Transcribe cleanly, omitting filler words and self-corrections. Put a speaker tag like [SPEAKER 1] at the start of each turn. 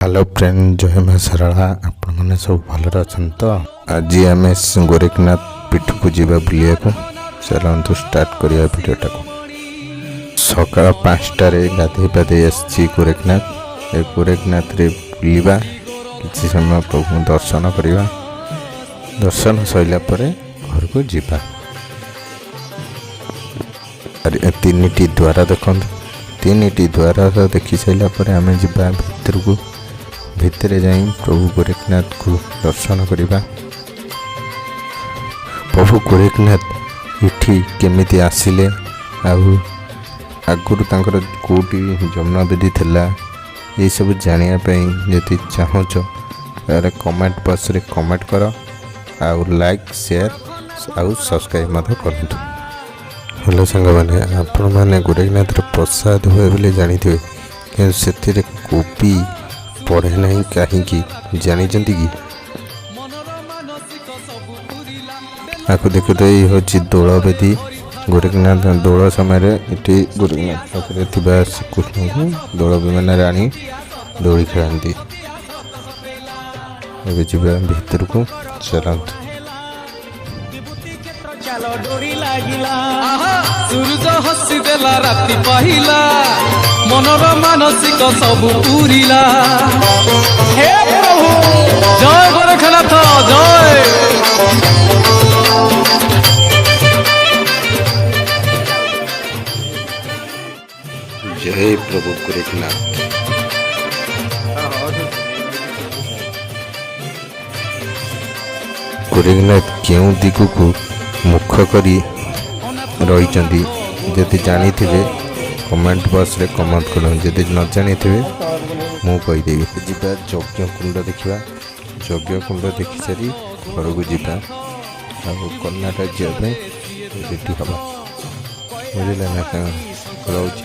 [SPEAKER 1] Hello friend, जय मां सरला। आपण मैंने सब भलरे अच्छा तो आज आम गोरखनाथ पीठ को जीवा बुलिया को चलतु स्टार्ट करिया भिडियोटा को। सकाल 5टार गाधे पाधे आसी गोरखनाथ। ए गोरखनाथ रे बुलिबा किसी समय प्रभु दर्शन करवा। दर्शन सैला परे घर को जीवा। तीन द्वार देखते, तीन द्वार देखी सारा पर आम जा भितर को। भितर जाई प्रभु गोरखनाथ को दर्शन करवा। प्रभु गोरखनाथ इठी केमिति आसिले आगुरी तांकर कोटी जन्मविधि थिला ये सब जानिया यदि चाहूच कमेंट बॉक्स रे कमेंट कर आउ लाइक शेयर आउ सब्सक्राइब मत करंतु। हेलो सांग मैंने आपण मैंने गोरखनाथ प्रसाद हुए बोले जानी थे कि से कोपी पढ़े ना कहीं जानी कि आपको देखो तो ये हूँ दोल बेदी। गोरखनाथ दोल समय ये गोरखनाथ पाखे श्रीकृष्ण को दोल विमान आनी दौड़ी खेलती। भीतर को चलत
[SPEAKER 2] डोरी लागिला सूरज हसी देला राति पहिला मनर मानसिक सब पूरिला। हे प्रभु जय गोरखनाथ जय।
[SPEAKER 1] जय प्रभु गोरखनाथ। गोरखनाथ क्यों दिग को मुख करी रही जदि जानी थे कमेंट बॉक्स रे कमेंट कर। जदि न जानी थे मु कहीदेवी। जीवा यज्ञ कुंड देखा। यज्ञ कुंड देखी सारी घर को जीवा कर्नाटक जावाई रेडी हवा बुझे ना। रोच।